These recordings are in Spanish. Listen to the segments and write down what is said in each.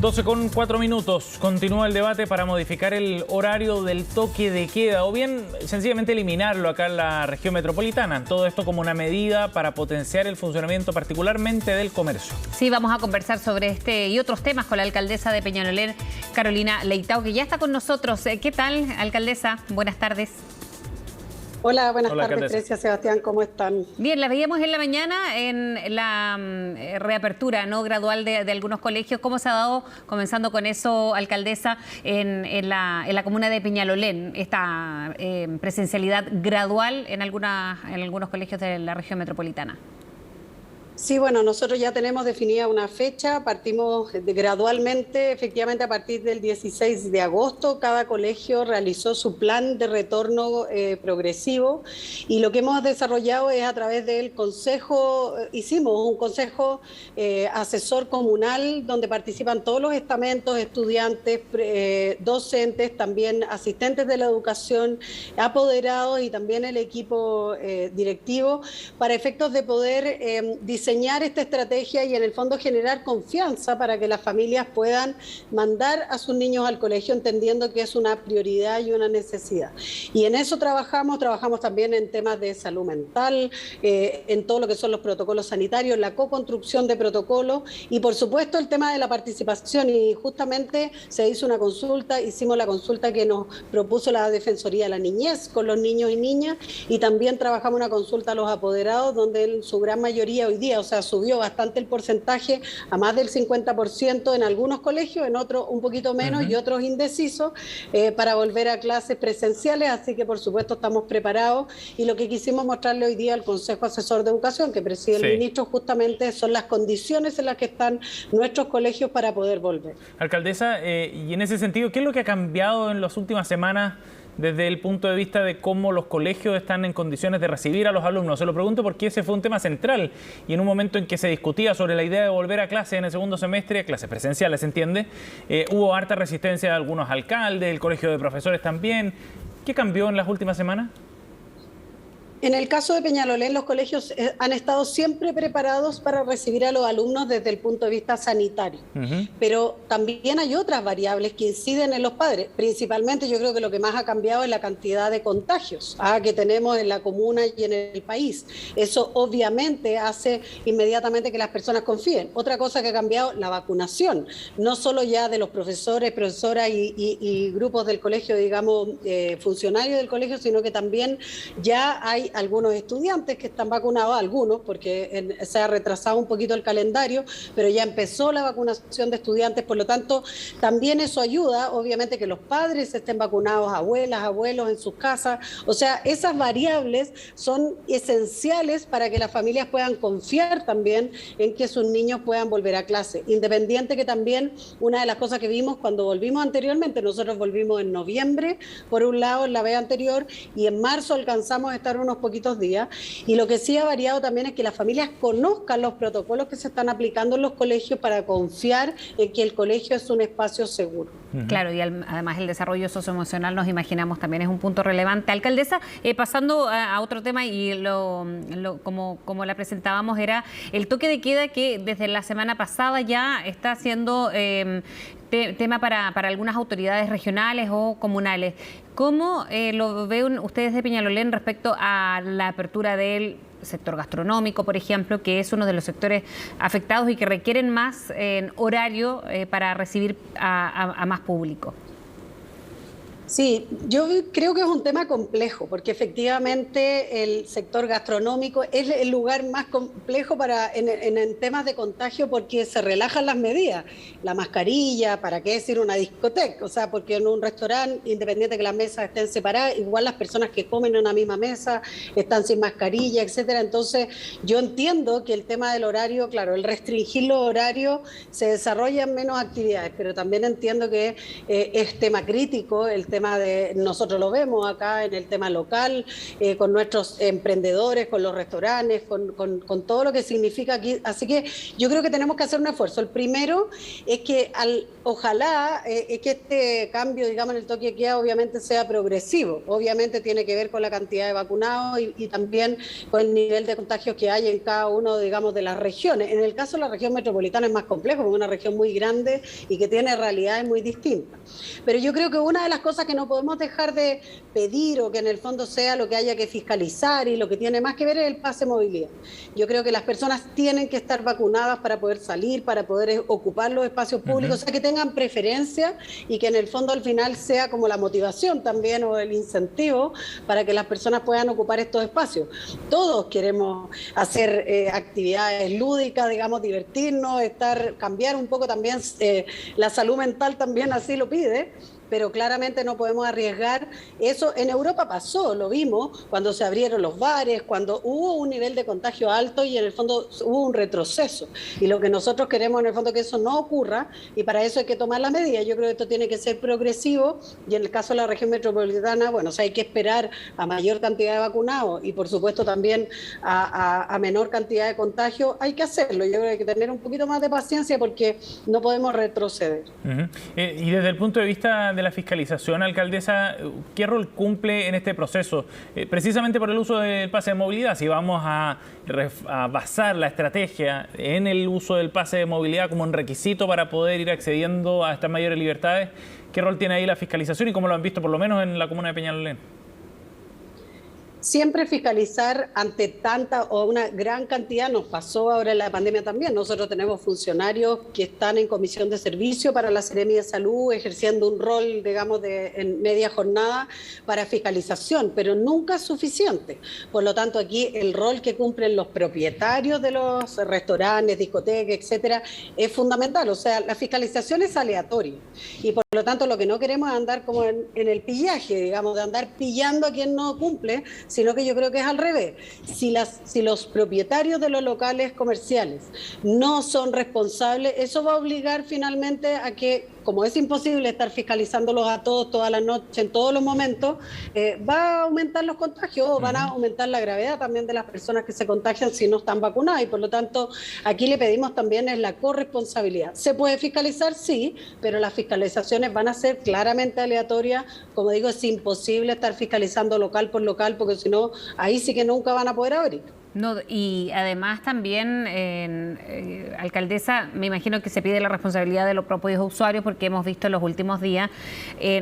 12:04. Continúa el debate para modificar el horario del toque de queda o bien sencillamente eliminarlo acá en la región metropolitana. Todo esto como una medida para potenciar el funcionamiento particularmente del comercio. Sí, vamos a conversar sobre este y otros temas con la alcaldesa de Peñalolén, Carolina Leitao, que ya está con nosotros. ¿Qué tal, alcaldesa? Buenas tardes. Hola, buenas tardes, Grecia, Sebastián, ¿cómo están? Bien, la veíamos en la mañana en la reapertura no gradual de algunos colegios. ¿Cómo se ha dado, comenzando con eso, alcaldesa, en la comuna de Peñalolén, esta presencialidad gradual en algunos colegios de la región metropolitana? Sí, bueno, nosotros ya tenemos definida una fecha, partimos gradualmente, efectivamente a partir del 16 de agosto, cada colegio realizó su plan de retorno progresivo y lo que hemos desarrollado es a través del consejo, hicimos un consejo asesor comunal donde participan todos los estamentos, estudiantes, docentes, también asistentes de la educación, apoderados y también el equipo directivo para efectos de poder diseñar esta estrategia y en el fondo generar confianza para que las familias puedan mandar a sus niños al colegio entendiendo que es una prioridad y una necesidad. Y en eso trabajamos también en temas de salud mental, en todo lo que son los protocolos sanitarios, la co-construcción de protocolos y por supuesto el tema de la participación y justamente se hizo una consulta, hicimos la consulta que nos propuso la Defensoría de la Niñez con los niños y niñas y también trabajamos una consulta a los apoderados donde en su gran mayoría hoy día, o sea, subió bastante el porcentaje a más del 50% en algunos colegios, en otros un poquito menos y otros indecisos para volver a clases presenciales, así que por supuesto estamos preparados y lo que quisimos mostrarle hoy día al Consejo Asesor de Educación que preside el ministro justamente son las condiciones en las que están nuestros colegios para poder volver. Alcaldesa, y en ese sentido, ¿qué es lo que ha cambiado en las últimas semanas desde el punto de vista de cómo los colegios están en condiciones de recibir a los alumnos? Se lo pregunto porque ese fue un tema central y en un momento en que se discutía sobre la idea de volver a clase en el segundo semestre, clases presenciales, ¿se entiende? Hubo harta resistencia de algunos alcaldes, el colegio de profesores también. ¿Qué cambió en las últimas semanas? En el caso de Peñalolén, los colegios han estado siempre preparados para recibir a los alumnos desde el punto de vista sanitario. Pero también hay otras variables que inciden en los padres. Principalmente yo creo que lo que más ha cambiado es la cantidad de contagios que tenemos en la comuna y en el país. Eso obviamente hace inmediatamente que las personas confíen. Otra cosa que ha cambiado, la vacunación. No solo ya de los profesores, profesoras y grupos del colegio, digamos, funcionarios del colegio, sino que también ya hay algunos estudiantes que están vacunados, algunos, porque se ha retrasado un poquito el calendario, pero ya empezó la vacunación de estudiantes, por lo tanto, también eso ayuda, obviamente, que los padres estén vacunados, abuelas, abuelos en sus casas, o sea, esas variables son esenciales para que las familias puedan confiar también en que sus niños puedan volver a clase, independiente que también una de las cosas que vimos cuando volvimos anteriormente, nosotros volvimos en noviembre, por un lado en la vez anterior, y en marzo alcanzamos a estar unos poquitos días y lo que sí ha variado también es que las familias conozcan los protocolos que se están aplicando en los colegios para confiar en que el colegio es un espacio seguro. Claro, y además el desarrollo socioemocional nos imaginamos también es un punto relevante. Alcaldesa, pasando a otro tema y como la presentábamos era el toque de queda que desde la semana pasada ya está siendo tema para algunas autoridades regionales o comunales. ¿Cómo lo ven ustedes de Peñalolén respecto a la apertura del sector gastronómico, por ejemplo, que es uno de los sectores afectados y que requieren más horario para recibir a más público? Sí, yo creo que es un tema complejo, porque efectivamente el sector gastronómico es el lugar más complejo en temas de contagio porque se relajan las medidas, la mascarilla, ¿para qué decir una discoteca? O sea, porque en un restaurante, independiente que las mesas estén separadas, igual las personas que comen en una misma mesa están sin mascarilla, etcétera. Entonces, yo entiendo que el tema del horario, claro, el restringir los horarios se desarrollan menos actividades, pero también entiendo que es tema crítico el tema tema de, nosotros lo vemos acá en el tema local, con nuestros emprendedores, con los restaurantes, con todo lo que significa aquí. Así que yo creo que tenemos que hacer un esfuerzo. El primero es que ojalá que este cambio, digamos, en el toque de queda obviamente sea progresivo. Obviamente tiene que ver con la cantidad de vacunados y también con el nivel de contagios que hay en cada uno, digamos, de las regiones. En el caso de la región metropolitana es más complejo, porque es una región muy grande y que tiene realidades muy distintas. Pero yo creo que una de las cosas que no podemos dejar de pedir, o que en el fondo sea lo que haya que fiscalizar y lo que tiene más que ver, es el pase de movilidad. Yo creo que las personas tienen que estar vacunadas para poder salir, para poder ocupar los espacios públicos, o sea, que tengan preferencia y que en el fondo al final sea como la motivación también o el incentivo para que las personas puedan ocupar estos espacios. Todos queremos hacer actividades lúdicas, digamos, divertirnos, cambiar un poco también, la salud mental también así lo pide, pero claramente no podemos arriesgar. Eso en Europa pasó, lo vimos, cuando se abrieron los bares, cuando hubo un nivel de contagio alto y en el fondo hubo un retroceso. Y lo que nosotros queremos en el fondo es que eso no ocurra, y para eso hay que tomar las medidas. Yo creo que esto tiene que ser progresivo, y en el caso de la región metropolitana, bueno, o sea, hay que esperar a mayor cantidad de vacunados y por supuesto también a menor cantidad de contagios. Hay que hacerlo, yo creo que hay que tener un poquito más de paciencia porque no podemos retroceder. Y desde el punto de vista de la fiscalización, alcaldesa, ¿qué rol cumple en este proceso? Precisamente por el uso del pase de movilidad, si vamos a basar la estrategia en el uso del pase de movilidad como un requisito para poder ir accediendo a estas mayores libertades, ¿qué rol tiene ahí la fiscalización y cómo lo han visto por lo menos en la comuna de Peñalolén? Siempre fiscalizar ante tanta o una gran cantidad, nos pasó ahora en la pandemia también. Nosotros tenemos funcionarios que están en comisión de servicio para la Seremia de Salud, ejerciendo un rol, digamos, en media jornada para fiscalización, pero nunca es suficiente. Por lo tanto, aquí el rol que cumplen los propietarios de los restaurantes, discotecas, etcétera, es fundamental. O sea, la fiscalización es aleatoria y por lo tanto lo que no queremos es andar como en el pillaje, digamos, de andar pillando a quien no cumple, sino que yo creo que es al revés. Si los propietarios de los locales comerciales no son responsables, eso va a obligar finalmente a que, como es imposible estar fiscalizándolos a todos, toda la noche, en todos los momentos, va a aumentar los contagios, o van a aumentar la gravedad también de las personas que se contagian si no están vacunadas, y por lo tanto aquí le pedimos también es la corresponsabilidad. ¿Se puede fiscalizar? Sí, pero las fiscalizaciones van a ser claramente aleatorias. Como digo, es imposible estar fiscalizando local por local, porque si no, ahí sí que nunca van a poder abrir. No, y además también, alcaldesa, me imagino que se pide la responsabilidad de los propios usuarios, porque hemos visto en los últimos días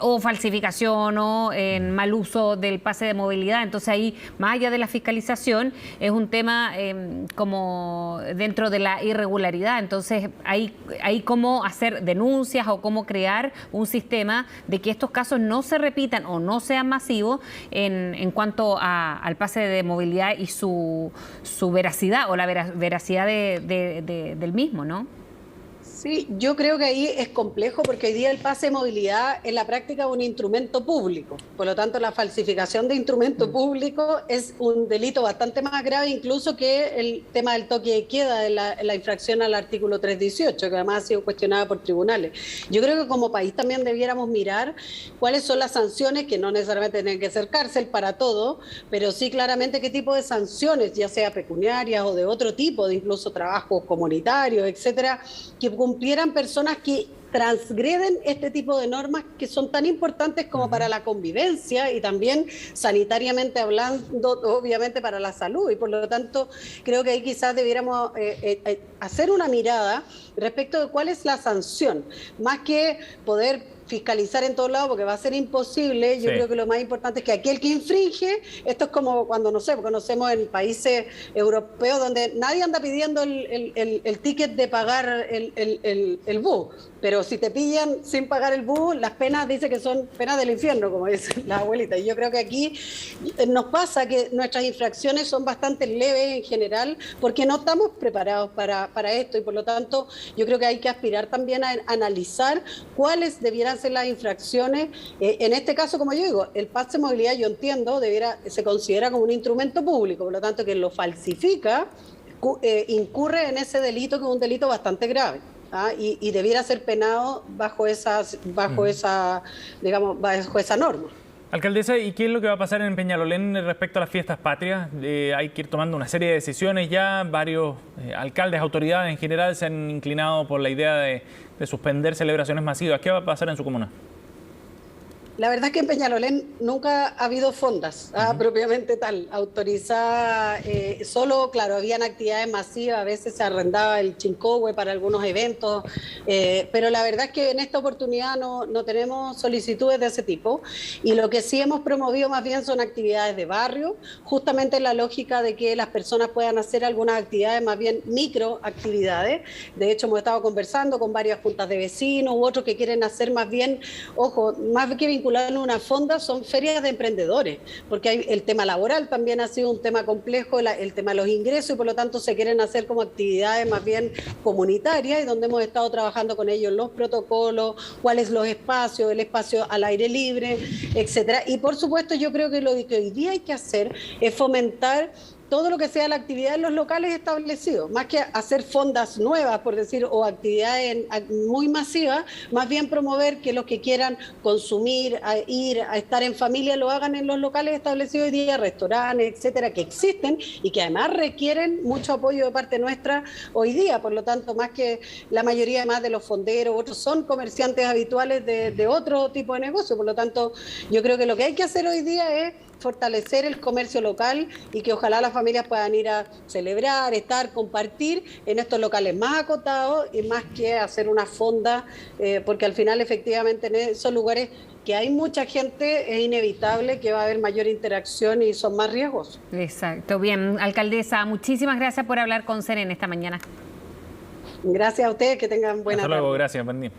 o falsificación o mal uso del pase de movilidad. Entonces ahí, más allá de la fiscalización, es un tema como dentro de la irregularidad. Entonces hay cómo hacer denuncias o cómo crear un sistema de que estos casos no se repitan o no sean masivos en cuanto al pase de movilidad y su veracidad o la veracidad del mismo, ¿no? Sí, yo creo que ahí es complejo porque hoy día el pase de movilidad en la práctica es un instrumento público. Por lo tanto, la falsificación de instrumento público es un delito bastante más grave incluso que el tema del toque de queda, la infracción al artículo 318, que además ha sido cuestionada por tribunales. Yo creo que como país también debiéramos mirar cuáles son las sanciones, que no necesariamente tienen que ser cárcel para todo, pero sí claramente qué tipo de sanciones, ya sea pecuniarias o de otro tipo, de incluso trabajos comunitarios, etcétera, que cumplieran personas que transgreden este tipo de normas que son tan importantes como para la convivencia y también sanitariamente hablando, obviamente para la salud. Y por lo tanto, creo que ahí quizás debiéramos hacer una mirada respecto de cuál es la sanción, más que poder fiscalizar en todos lados, porque va a ser imposible. Yo creo que lo más importante es que aquel que infringe, esto es como cuando, no sé, conocemos en países europeos donde nadie anda pidiendo el ticket de pagar el bus, pero si te pillan sin pagar el bus, las penas dice que son penas del infierno, como dicen las abuelitas. Y yo creo que aquí nos pasa que nuestras infracciones son bastante leves en general, porque no estamos preparados para esto, y por lo tanto yo creo que hay que aspirar también a analizar cuáles debieran ser las infracciones. En este caso, como yo digo, el pase de movilidad, yo entiendo, se considera como un instrumento público, por lo tanto, quien lo falsifica incurre en ese delito, que es un delito bastante grave. y debiera ser penado bajo bajo esa norma. Alcaldesa, ¿y qué es lo que va a pasar en Peñalolén respecto a las fiestas patrias? Hay que ir tomando una serie de decisiones ya. Varios alcaldes, autoridades en general se han inclinado por la idea de suspender celebraciones masivas. ¿Qué va a pasar en su comuna? La verdad es que en Peñalolén nunca ha habido fondas propiamente tal, autorizada, solo, claro, habían actividades masivas, a veces se arrendaba el Chincohue para algunos eventos, pero la verdad es que en esta oportunidad no tenemos solicitudes de ese tipo, y lo que sí hemos promovido más bien son actividades de barrio, justamente en la lógica de que las personas puedan hacer algunas actividades, más bien microactividades. De hecho, hemos estado conversando con varias juntas de vecinos u otros que quieren hacer más bien, ojo, más que vincular en una fonda, son ferias de emprendedores, porque el tema laboral también ha sido un tema complejo, el tema de los ingresos, y por lo tanto se quieren hacer como actividades más bien comunitarias, y donde hemos estado trabajando con ellos los protocolos, cuáles los espacios, el espacio al aire libre, etcétera. Y por supuesto yo creo que lo que hoy día hay que hacer es fomentar todo lo que sea la actividad en los locales establecidos, más que hacer fondas nuevas, por decir, o actividades muy masivas, más bien promover que los que quieran consumir, ir a estar en familia, lo hagan en los locales establecidos hoy día, restaurantes, etcétera, que existen y que además requieren mucho apoyo de parte nuestra hoy día. Por lo tanto, más que la mayoría además de los fonderos, otros son comerciantes habituales de otro tipo de negocio. Por lo tanto, yo creo que lo que hay que hacer hoy día es fortalecer el comercio local y que ojalá las familias puedan ir a celebrar, estar, compartir en estos locales más acotados, y más que hacer una fonda, porque al final efectivamente en esos lugares que hay mucha gente es inevitable que va a haber mayor interacción y son más riesgos. Exacto. Bien, alcaldesa, muchísimas gracias por hablar con Seren esta mañana. Gracias a ustedes, que tengan buena tarde. Hasta luego, gracias, buen día.